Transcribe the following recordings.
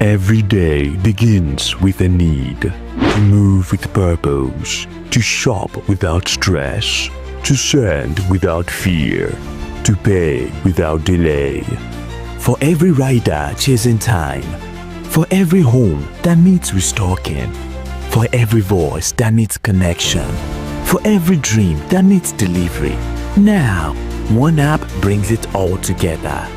Every day begins with a need to move with purpose, to shop without stress, to send without fear, to pay without delay. For every rider chasing time, for every home that needs restocking, for every voice that needs connection, for every dream that needs delivery. Now, one app brings it all together.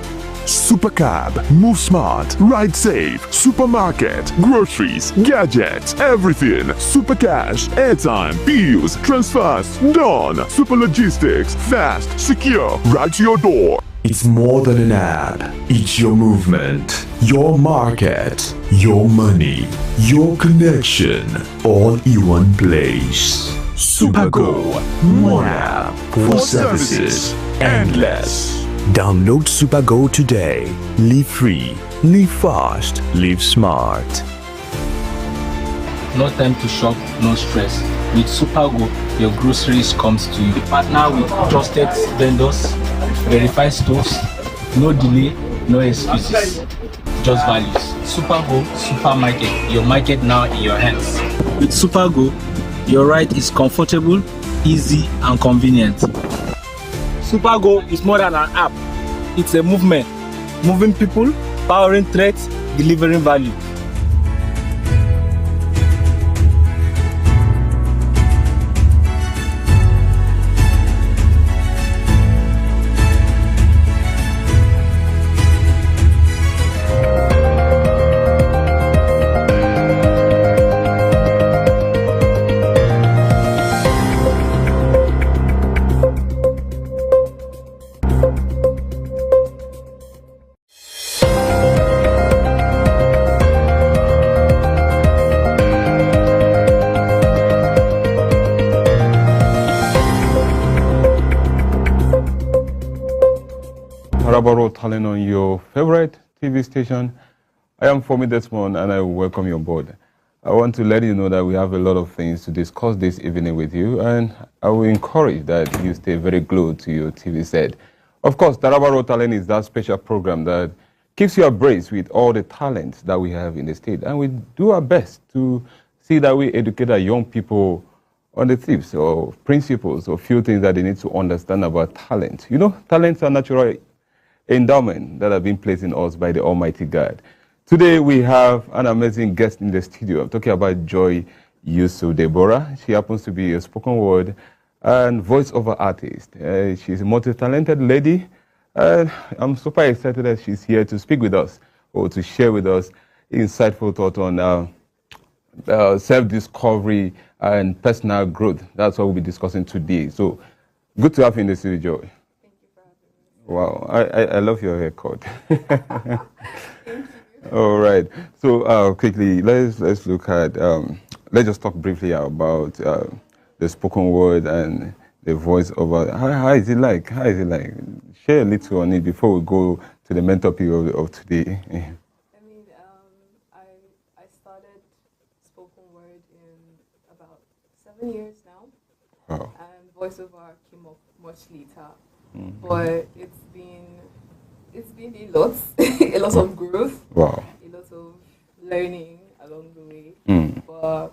Supercab, move smart, ride safe, supermarket, groceries, gadgets, everything. Supercash, airtime, bills, transfers, done. Super logistics, fast, secure, right to your door. It's more than an app. It's your movement, your market, your money, your connection, all in one place. SuperGo, one app for services endless. Download SuperGo today. Live free, live fast, live smart. No time to shop, no stress. With SuperGo, your groceries comes to you. Partner with trusted vendors, verified stores, no delay, no excuses, just values. SuperGo Supermarket, your market now in your hands. With SuperGo, your ride is comfortable, easy and convenient. SuperGo is more than an app. It's a movement, moving people, powering trades, delivering value. Taraba Talent on your favorite TV station. I am Femi Desmond and I welcome you on board. I want to let you know that we have a lot of things to discuss this evening with you, and I will encourage that you stay very glued to your TV set. Of course, Taraba Talent is that special program that keeps you abreast with all the talents that we have in the state, and we do our best to see that we educate our young people on the tips or principles or few things that they need to understand about talent. You know, talents are natural endowment that have been placed in us by the Almighty God. Today we have an amazing guest in the studio. I'm talking about Joy Yusuf Deborah. She happens to be a spoken word and voiceover artist. She's a multi-talented lady. I'm super excited that she's here to speak with us or to share with us insightful thought on self-discovery and personal growth. That's what we'll be discussing today. So good to have you in the studio, Joy. Wow, I love your haircut. All right. So quickly, let's look at let's just talk briefly about the spoken word and the voiceover. How is it like? How is it like? Share a little on it before we go to the main topic of today. I mean, I started spoken word in about 7 years now. Wow. And voiceover came up much later. But it's been a lot, a lot of growth, wow, a lot of learning along the way. But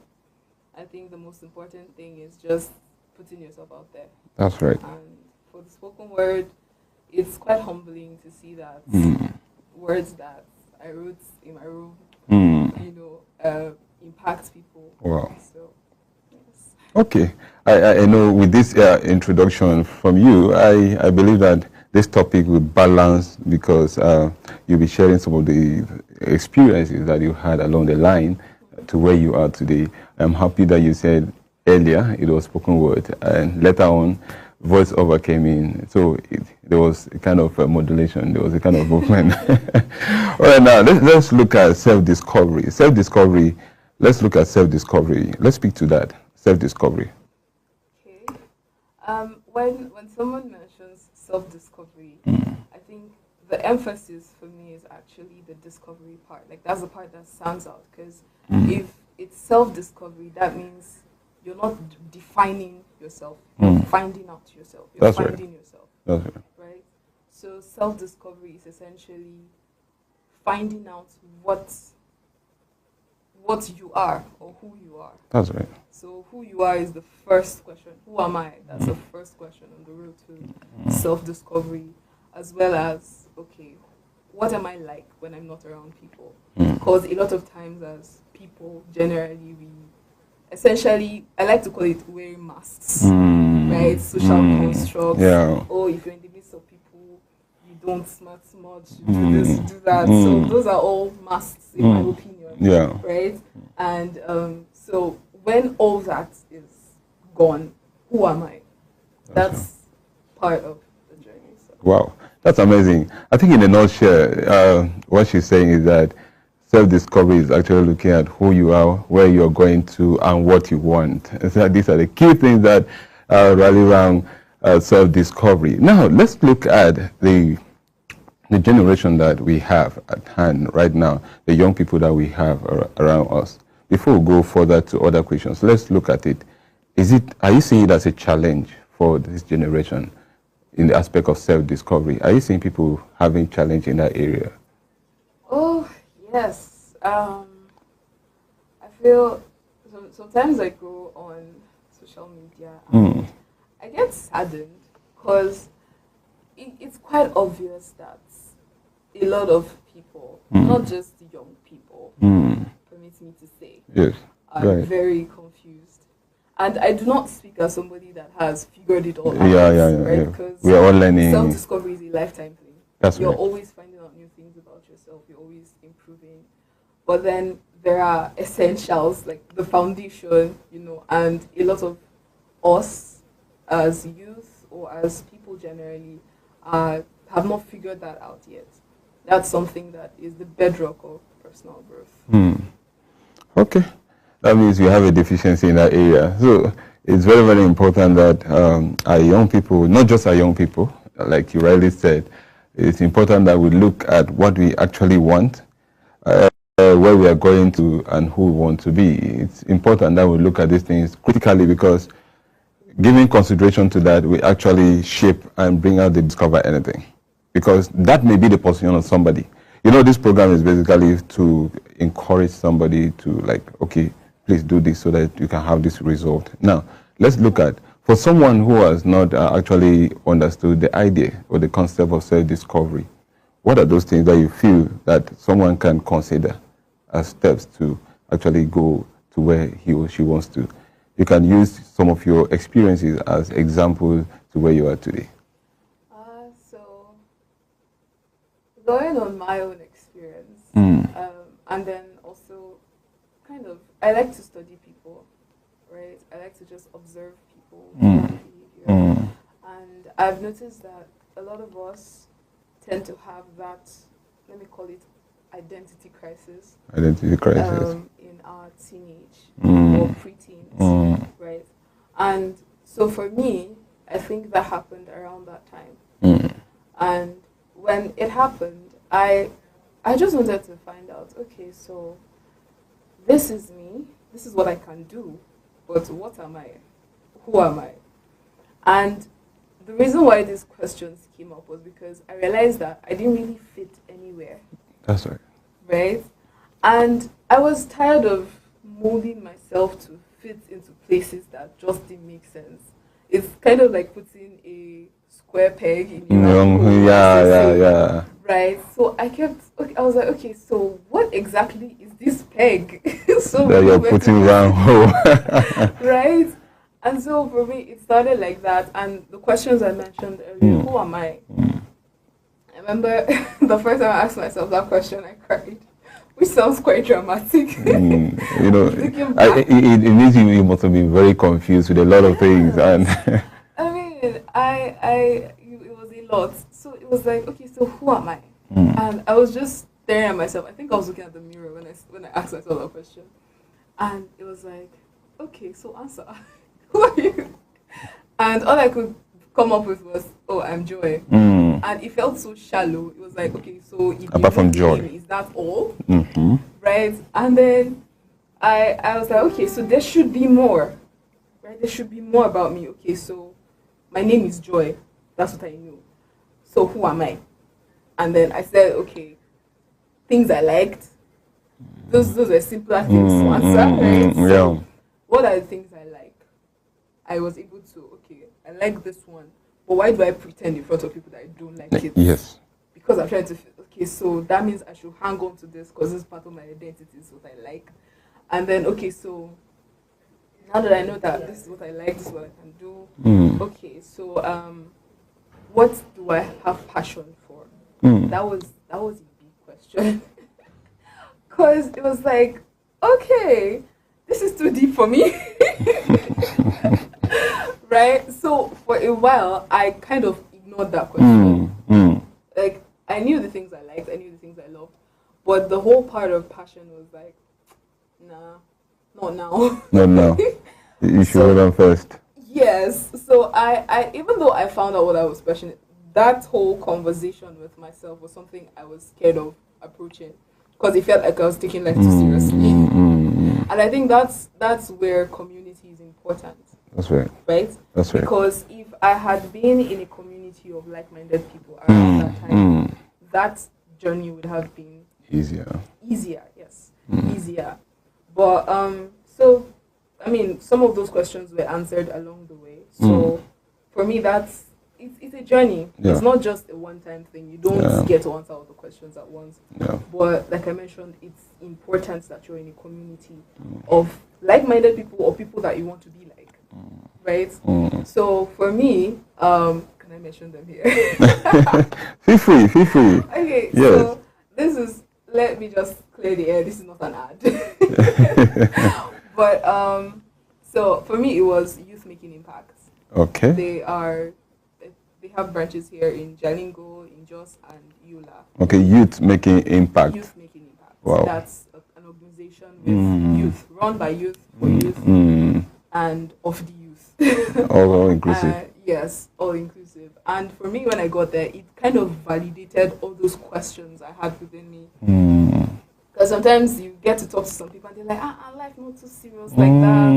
I think the most important thing is just putting yourself out there. That's right. And for the spoken word, it's quite humbling to see that words that I wrote in my room, impact people. Wow. So, yes. Okay. I know with this introduction from you, I believe that this topic will balance because you'll be sharing some of the experiences that you had along the line to where you are today. I'm happy that you said earlier it was spoken word and later on voiceover came in. So there was a kind of modulation, there was a kind of movement. All right, now let's look at self-discovery. Self-discovery, let's look at self-discovery. Let's speak to that, self-discovery. When someone mentions self-discovery, I think the emphasis for me is actually the discovery part. Like, that's the part that stands out, because if it's self-discovery, that means you're not defining yourself, you're finding out yourself, you're finding yourself. That's right? So self-discovery is essentially finding out what what you are or who you are. That's right. So who you are is the first question. Who am I? That's the first question on the road to self-discovery, as well as, okay, what am I like when I'm not around people? Because a lot of times as people, generally, we essentially, I like to call it wearing masks, right? Social constructs. Yeah. Oh, if you're in the midst of people, you don't smart much, you do this, do that. So those are all masks, in my opinion. Yeah. Right? And so when all that is gone, who am I? That's part of the journey. So. Wow, that's amazing. I think in a nutshell, what she's saying is that self-discovery is actually looking at who you are, where you're going to, and what you want. And so these are the key things that rally around self-discovery. Now, let's look at the generation that we have at hand right now, the young people that we have around us. Before we go further to other questions, let's look at it. Are you seeing it as a challenge for this generation in the aspect of self-discovery? Are you seeing people having challenge in that area? Oh, yes. I feel sometimes I go on social media and I get saddened because it's quite obvious that a lot of people, not just young people, permit me to say, Yes, are right. very confused. And I do not speak as somebody that has figured it all out. Yeah. Right? Because we are all learning. self-discovery is a lifetime thing. That's You're right. always finding out new things about yourself. You're always improving. But then there are essentials like the foundation, and a lot of us as youth or as people generally have not figured that out yet. That's something that is the bedrock of personal growth. Okay. That means we have a deficiency in that area. So it's very, very important that our young people, not just our young people, like you rightly said, it's important that we look at what we actually want, where we are going to, and who we want to be. It's important that we look at these things critically because giving consideration to that, we actually shape and bring out the discover anything. Because that may be the position of somebody. This program is basically to encourage somebody to okay, please do this so that you can have this result. Now, let's look at, for someone who has not actually understood the idea or the concept of self-discovery, what are those things that you feel that someone can consider as steps to actually go to where he or she wants to? You can use some of your experiences as examples to where you are today. So, going on my own experience, and then also I like to study people, right? I like to just observe people, behavior. And I've noticed that a lot of us tend to have that, let me call it identity crisis. In our teenage or preteens, right? And so for me, I think that happened around that time. And when it happened, I just wanted to find out, okay, so this is me, this is what I can do, but what am I? Who am I? And the reason why these questions came up was because I realized that I didn't really fit anywhere. That's right. Right? And I was tired of molding myself to fit into places that just didn't make sense. It's kind of like putting a square peg in your round hole. Yeah. Right? So I was like, okay, so what exactly is this peg? So that you're putting around hole. Right? And so for me, it started like that. And the questions I mentioned earlier, who am I? I remember the first time I asked myself that question, I cried, which sounds quite dramatic. It means you must have been very confused with a lot of things. And I mean, it was a lot. So it was like, okay, so who am I? And I was just staring at myself. I think I was looking at the mirror when I asked myself that question. And it was like, okay, so answer. Who are you? And all I could come up with was, oh, I'm Joy. And it felt so shallow. It was like, okay, so if apart from joy, is that all? Right? And then I was like, okay, so there should be more. Right? There should be more about me. Okay, so my name is Joy. That's what I knew. So who am I? And then I said, okay, things I liked, Those are simpler things to answer, right? So what are the things I like? I was able to, okay, I like this one, but why do I pretend in front of people that I don't like it? Yes. Because I'm trying to feel, okay, so that means I should hang on to this because this is part of my identity, is what I like. And then, okay, so now that I know that this is what I like, this is what I can do, okay, so what do I have passion for? That was a big question. Because it was like, okay, this is too deep for me. Right? So for a while, I kind of ignored that question. Like, I knew the things I liked, I knew the things I loved, but the whole part of passion was like, nah, not now. Not now. You should hold on first. Yes. So I even though I found out what I was passionate, that whole conversation with myself was something I was scared of approaching because it felt like I was taking life too seriously. And I think that's where community is important. That's right. Right? That's right. Because if I had been in a community of like-minded people around that time, that journey would have been easier. Yes. Easier. But so I mean, some of those questions were answered along the way. So for me, it's a journey. Yeah. It's not just a one-time thing. You don't get to answer all the questions at once. Yeah. But like I mentioned, it's important that you're in a community of like-minded people or people that you want to be like. Right? So for me, can I mention them here? Feel free. Okay, yes. so this is, let me just clear the air. This is not an ad. But so for me, it was Youth Making Impact. Okay. They have branches here in Jalingo, in Jos, and Yola. Okay, Youth Making Impact. Youth Making Impact. Wow. That's an organization with youth, run by youth, for youth, and of the youth. All inclusive. Yes, all inclusive. And for me, when I got there, it kind of validated all those questions I had within me. Because sometimes you get to talk to some people and they're like, life not too serious like that.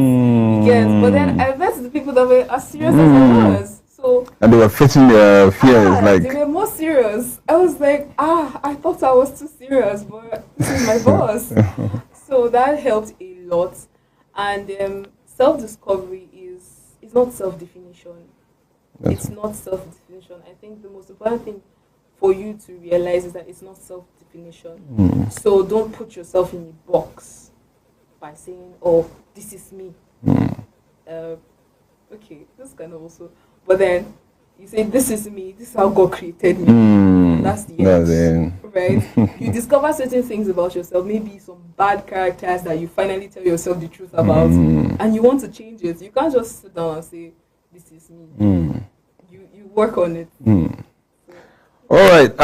Yes, but then I met the people that were as serious as I was. So, and they were facing their fears, like they were more serious. I was like, I thought I was too serious, but this is my boss. So that helped a lot. And self-discovery is not self-definition. It's not self-definition. I think the most important thing for you to realize is that it's not self-definition. So don't put yourself in a box by saying, oh, this is me. Okay, this kind of also. But then you say, this is me, this is how God created me. That's the end. Right? You discover certain things about yourself, maybe some bad characters that you finally tell yourself the truth about, and you want to change it. You can't just sit down and say, this is me. You work on it. All right.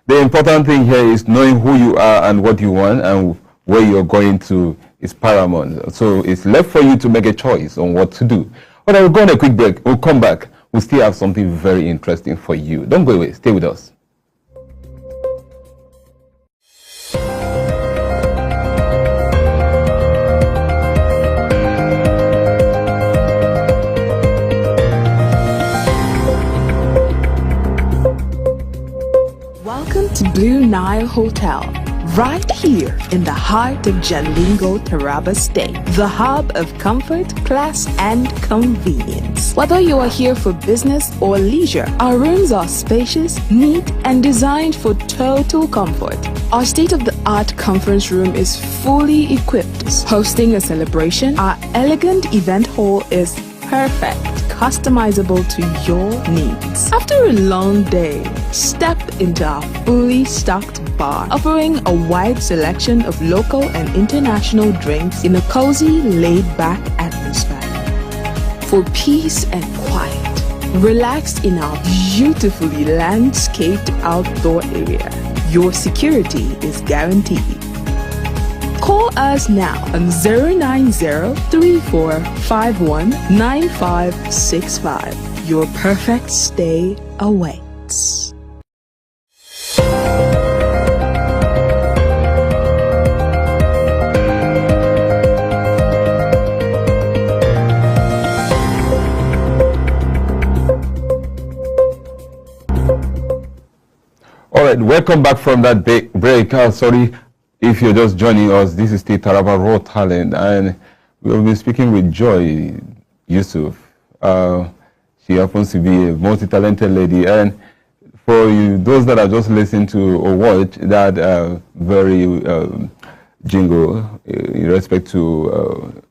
The important thing here is knowing who you are and what you want and where you're going to is paramount. So it's left for you to make a choice on what to do. But we'll go on a quick break. We'll come back. We'll still have something very interesting for you. Don't go away. Stay with us. Welcome to Blue Nile Hotel, right here in the heart of Jalingo, Taraba State, the hub of comfort, class, and convenience. Whether you are here for business or leisure, our rooms are spacious, neat, and designed for total comfort. Our state-of-the-art conference room is fully equipped. Hosting a celebration, our elegant event hall is perfect, customizable to your needs. After a long day, step into our fully stocked bar, offering a wide selection of local and international drinks in a cozy, laid-back atmosphere. For peace and quiet, relax in our beautifully landscaped outdoor area. Your security is guaranteed. Call us now on 090-3451-9565. Your perfect stay awaits. All right, welcome back from that break. Sorry. If you're just joining us, this is the Taraba Raw Talent, and we'll be speaking with Joy Yusuf. She happens to be a multi-talented lady, and for you, those that are just listening to or watch that very jingle in respect to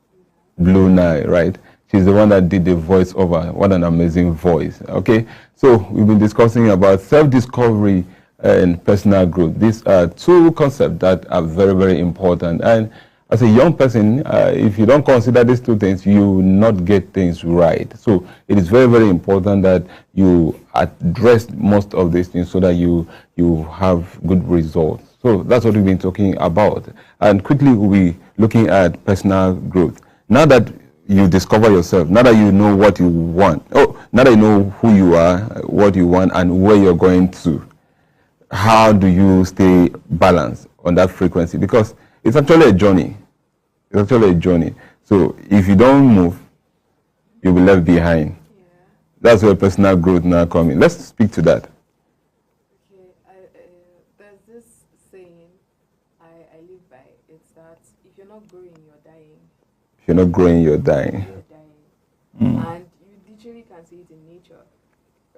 Blue Nile, right? She's the one that did the voiceover. What an amazing voice. Okay, so we've been discussing about self-discovery and personal growth. These are two concepts that are very, very important. And as a young person, if you don't consider these two things, you will not get things right. So it is very, very important that you address most of these things so that you have good results. So that's what we've been talking about. And quickly, we'll be looking at personal growth. Now that you discover yourself, now that you know what you want, now that you know who you are, what you want, and where you're going to, how do you stay balanced on that frequency? Because it's actually a journey. It's actually a journey. So if you don't move, you'll be left behind. Yeah. That's where personal growth now comes in. Let's speak to that. Okay, there's this saying I live by. It's that if you're not growing, you're dying. If you're not growing, you're dying. You're dying. And you literally can see it in nature,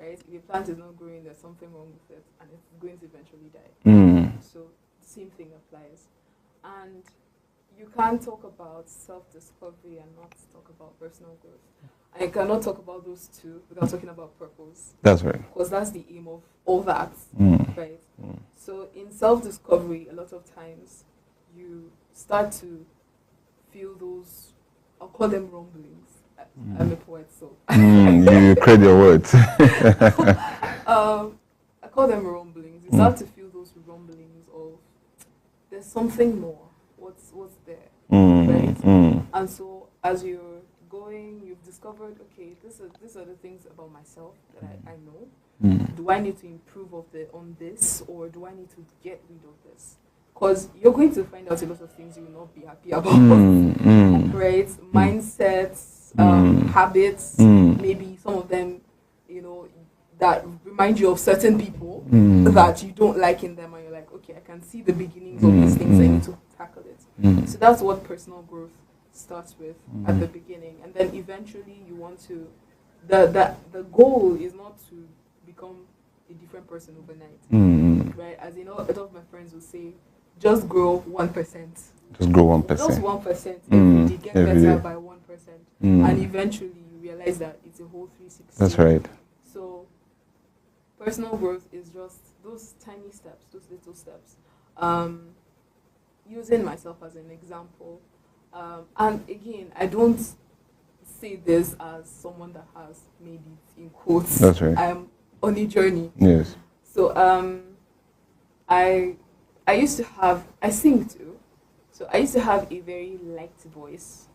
right? If your plant is not growing, there's something wrong with it, and it's going to eventually die. So the same thing applies. And you can't talk about self-discovery and not talk about personal growth. I cannot talk about those two without talking about purpose. That's right. Because that's the aim of all that, right? So in self-discovery, a lot of times you start to feel those, I'll call them rumblings. I'm a poet, so. You create your words. I call them rumblings. You start to feel those rumblings of, there's something more. What's there, right? And so as you're going, you've discovered, okay, these are the things about myself that I know. Do I need to improve on this, or do I need to get rid of this? Because you're going to find out a lot of things you will not be happy about, right? Mindsets, habits, maybe some of them, that remind you of certain people that you don't like in them, and you're like, okay, I can see the beginnings of these things, I need to tackle it. So that's what personal growth starts with at the beginning, and then eventually you want to. The goal is not to become a different person overnight, right? As you know, a lot of my friends will say, just grow 1%. Just grow 1%. Just 1% every day. Get better by 1%, and eventually you realize that it's a whole 360. That's right. So personal growth is just those tiny steps, those little steps. Using myself as an example, and again, I don't say this as someone that has made it in quotes. That's right. I'm on a journey. Yes. So I used to have, I sing too. So I used to have a very light voice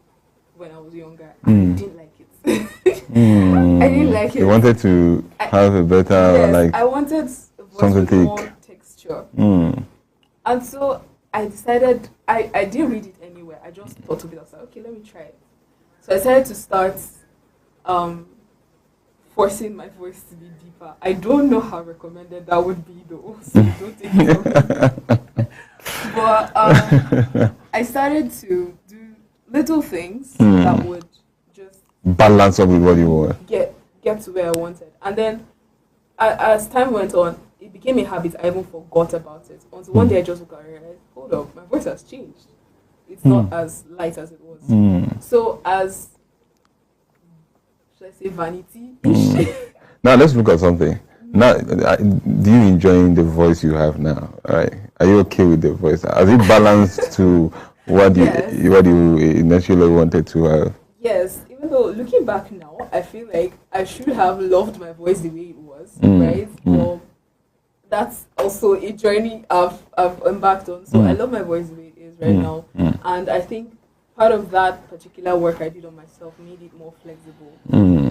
when I was younger. I didn't like it. I didn't like it. You wanted to have a better, yes, I wanted a voice with more texture. And so I decided, I didn't read it anywhere. I just thought of it. I was like, okay, let me try it. So I decided to start forcing my voice to be deeper. I don't know how recommended that would be though, so don't take it from me. But I started to do little things that would just balance up with what you want. Get to where I wanted. And then as time went on, it became a habit. I even forgot about it. Until one day I just woke up and realized, hold up, my voice has changed. It's not as light as it was. So as, should I say, vanity-ish? Now let's look at something. Now, do you enjoy the voice you have now? Right? Are you okay with the voice? Has it balanced to what you initially wanted to have? Yes. Even though looking back now, I feel like I should have loved my voice the way it was, right? Well, that's also a journey I've embarked on. So I love my voice the way it is right now, and I think part of that particular work I did on myself made it more flexible,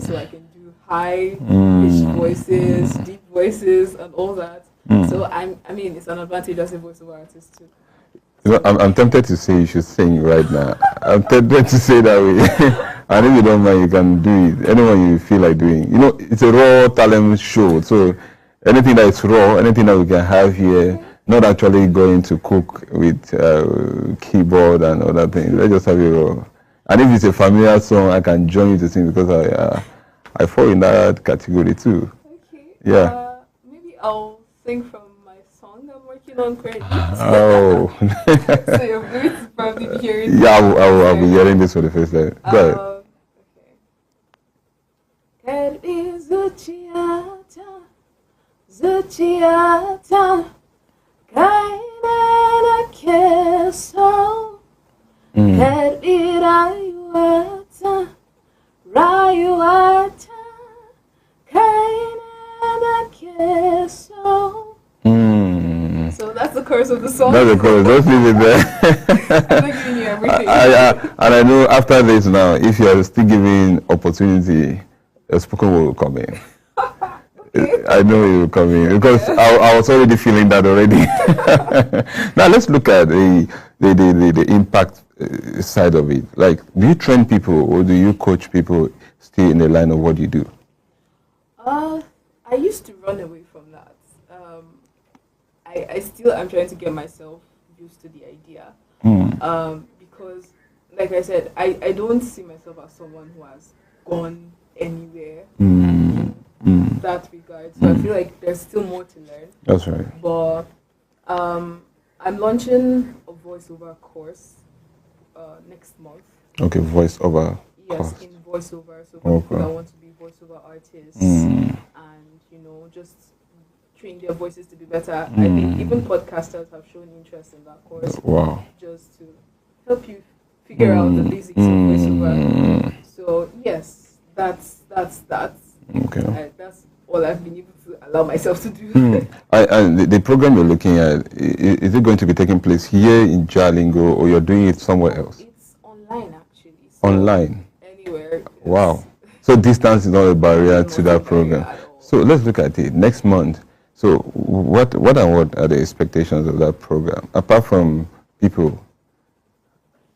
so I can do high pitched voices, deep voices, and all that. So I mean, it's an advantage as a voiceover artist too. I'm tempted to say you should sing right now. I'm tempted to say that way. And if you don't mind, you can do it. Anyone you feel like doing. It's a raw talent show. So anything that is raw, anything that we can have here, not actually going to cook with keyboard and other things. Let's just have it raw. And if it's a familiar song, I can join you to sing because I fall in that category too. Okay. Yeah. Maybe I'll sing from my song I'm working on currently. Oh. So you're going to probably be hearing. Yeah, I'll be hearing this for the first time. Go ahead. Okay. Zuciata kainena keso rayuata kainena keso. So that's the chorus of the song. That's the chorus. Just leave it there. I'm not giving you everything. And I know after this now, if you are still giving opportunity, a spoken word will come in. Okay. I know it will come in because I was already feeling that already. Now let's look at the impact side of it. Like, do you train people or do you coach people still in the line of what you do? I used to run away from that. I still am trying to get myself used to the idea. Because, like I said, I don't see myself as someone who has gone anywhere in that regard. So I feel like there's still more to learn. That's right. But I'm launching a voiceover course next month. Okay, voiceover. Yes, course. in voiceover. So for people that want to be voiceover artists and just train their voices to be better. I think even podcasters have shown interest in that course. Wow. Just to help you figure out the basics of voiceover. So yes, that's that. Okay. That's all I've been able to allow myself to do. And the program you're looking at, is it going to be taking place here in Jalingo or you're doing it somewhere else? It's online actually. So online? Anywhere. Wow. So distance is not a barrier to that program. So let's look at it. Next month. So what are the expectations of that program? Apart from people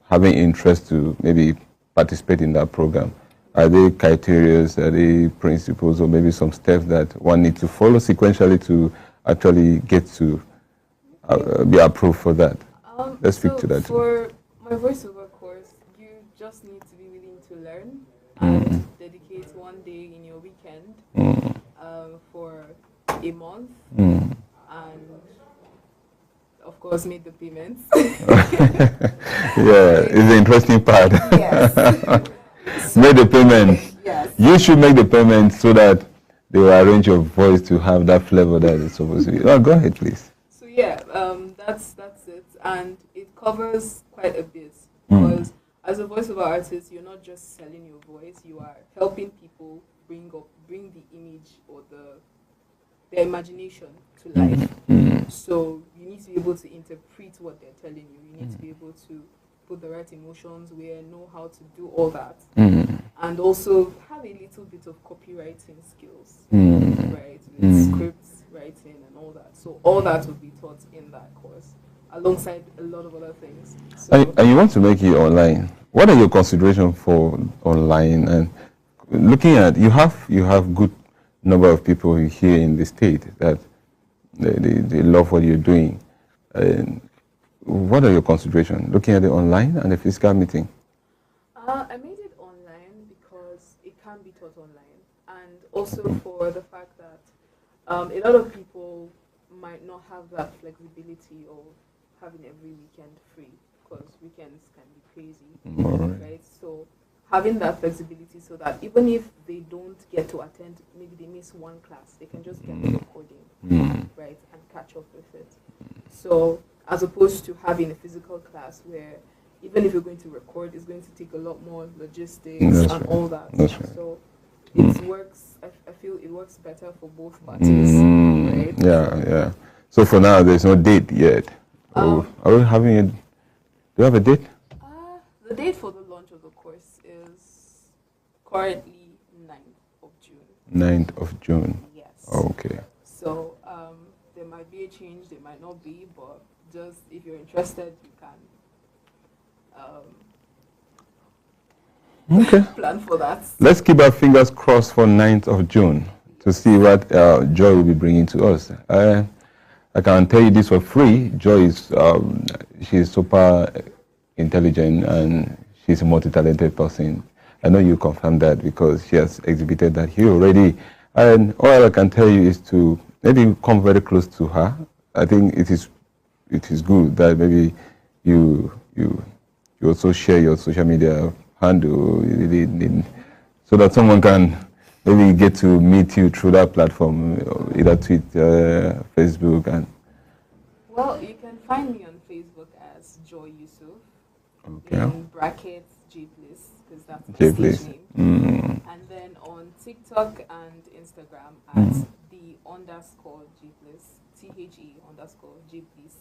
having interest to maybe participate in that program, are there criteria, are there principles, or maybe some steps that one needs to follow sequentially to actually get to be approved for that? Let's speak to that. For my voiceover course, you just need to be willing to learn and dedicate one day in your weekend for a month, and of course make the payments. Yeah, it's the interesting part. Yes. Make the payment. Yes. You should make the payment so that they will arrange your voice to have that flavor that it's supposed to be. Oh, go ahead, please. So yeah, that's it, and it covers quite a bit because as a voiceover artist, you're not just selling your voice; you are helping people bring the image or their imagination to life. So you need to be able to interpret what they're telling you. You need to be able to put the right emotions where, know how to do all that, and also have a little bit of copywriting skills, right? With scripts writing and all that. So all that will be taught in that course, alongside a lot of other things. So And you want to make it online. What are your considerations for online? And looking at you have good number of people here in the state that they love what you're doing. And what are your considerations? Looking at it online and the physical meeting? I made it online because it can be taught online, and also for the fact that a lot of people might not have that flexibility of having every weekend free, because weekends can be crazy, right? So having that flexibility so that even if they don't get to attend, maybe they miss one class, they can just get the recording, right, and catch up with it. So as opposed to having a physical class where even if you're going to record, it's going to take a lot more logistics all that. That's right. So it works. I feel it works better for both parties, right? Yeah. So for now, there's no date yet. Are we having it? Do you have a date? The date for the launch of the course is currently 9th of June. 9th of June. Yes. Okay. So there might be a change, there might not be, but just if you're interested, you can plan for that. Let's keep our fingers crossed for 9th of June to see what Joy will be bringing to us. I can tell you this for free. Joy is, she's super intelligent and she's a multi-talented person. I know you confirm that because she has exhibited that here already. And all I can tell you is to maybe come very close to her. I think it is good that maybe you also share your social media handle so that someone can maybe get to meet you through that platform, either Twitter, Facebook, and. Well, you can find me on Facebook as Joy Yusuf. Okay. In brackets J Bliss, because that's my J stage Bliss. name. And then on TikTok and Instagram at the _J Bliss, THE_J Bliss,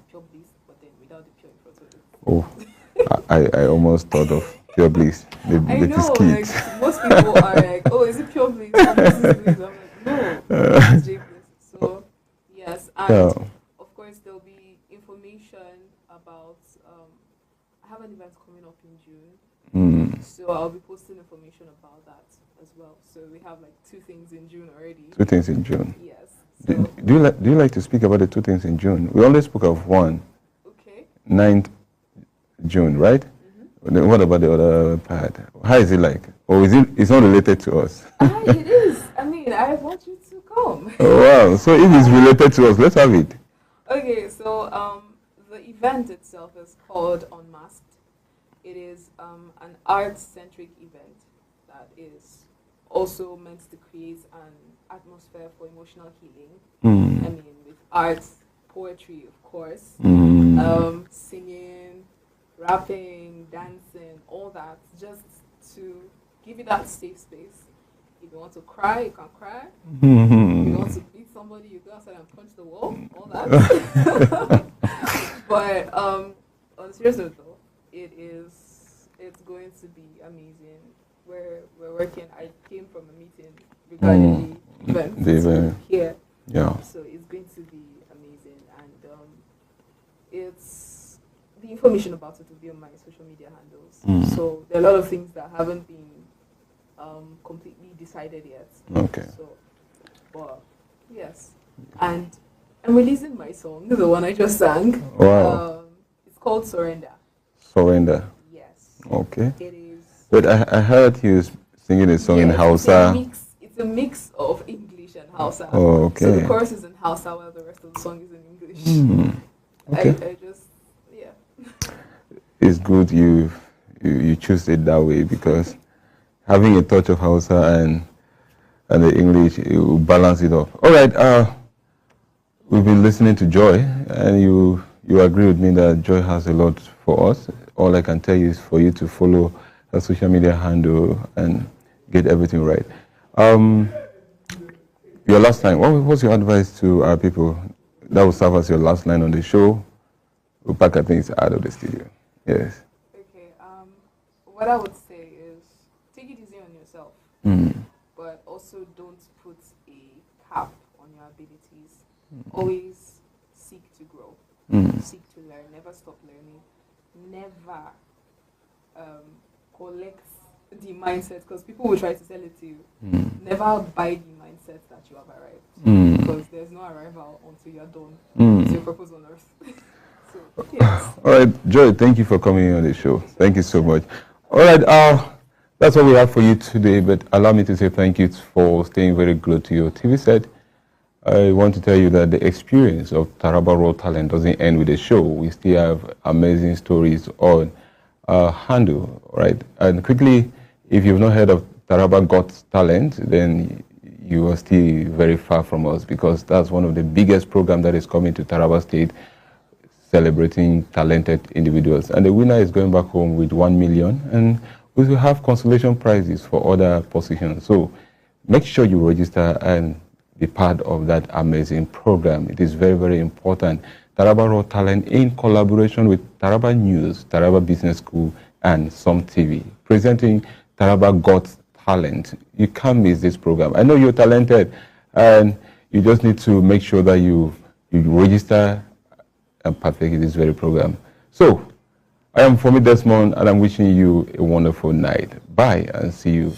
Pure Bliss, but then without the pure in front of it. Oh, I almost thought of Pure Bliss, the I know, biscuit. like, most people are like, oh, is it Pure Bliss? Oh, this is Bliss. I'm like, no, it's J Bliss. So, yes, and of course, there'll be information about, I have an event coming up in June, so I'll be posting information about that as well. So we have like 2 things in June already. 2 things in June. Yes. Do So, you like to speak about the 2 things in June? We only spoke of one, okay. 9th June, right? Then what about the other part? How is it like? Or it's not related to us? It is. I mean, I want you to come. Oh, wow. So if it's related to us, let's have it. Okay, so the event itself is called Unmasked. It is an art-centric event that is also meant to create an atmosphere for emotional healing. I mean, with art, poetry, of course, singing, rapping, dancing, all that, just to give you that safe space. If you want to cry, you can cry. If you want to beat somebody, you go outside and punch the wall, all that. But on a serious note though, it's going to be amazing. We're working. I came from a meeting regarding the event here. Yeah. So it's going to be amazing, and it's the information about it will be on my social media handles. So there are a lot of things that haven't been completely decided yet. Okay. So, but yes, and I'm releasing my song, the one I just sang. Wow. It's called Surrender. Surrender. Yes. Okay. It is. But I heard you singing a song in Hausa. It's a mix of English and Hausa. Oh, okay. So the chorus is in Hausa while the rest of the song is in English. Okay. I just, yeah. It's good you choose it that way because having a touch of Hausa and the English, it will balance it off. All right. We've been listening to Joy, and you agree with me that Joy has a lot for us. All I can tell you is for you to follow her social media handle and get everything right. Your last line. What's your advice to our people? That will serve as your last line on the show. We'll pack our things out of the studio. Yes. Okay. What I would say is take it easy on yourself, but also don't put a cap on your abilities. Always seek to grow, seek to learn. Never stop learning. Never collect the mindset, because people will try to sell it to you. Never buy the mindset that you have arrived, because there's no arrival until you're done with your purpose on earth. So, yes. All right, Joy, thank you for coming on the show. Thank you so much. All right, that's what we have for you today, but allow me to say thank you for staying very glued to your TV set. I want to tell you that the experience of Taraba Raw Talent doesn't end with the show. We still have amazing stories on handle, right? And quickly, if you've not heard of Taraba Got Talent, then you are still very far from us, because that's one of the biggest programs that is coming to Taraba State, celebrating talented individuals. And the winner is going back home with 1 million, and we will have consolation prizes for other positions. So make sure you register and be part of that amazing program. It is very, very important. Taraba Raw Talent, in collaboration with Taraba News, Taraba Business School, and Some TV, presenting Taraba Got Talent. You can't miss this program. I know you're talented, and you just need to make sure that you register and partake in this very program. So, I am Fomi Desmond, and I'm wishing you a wonderful night. Bye, and see you.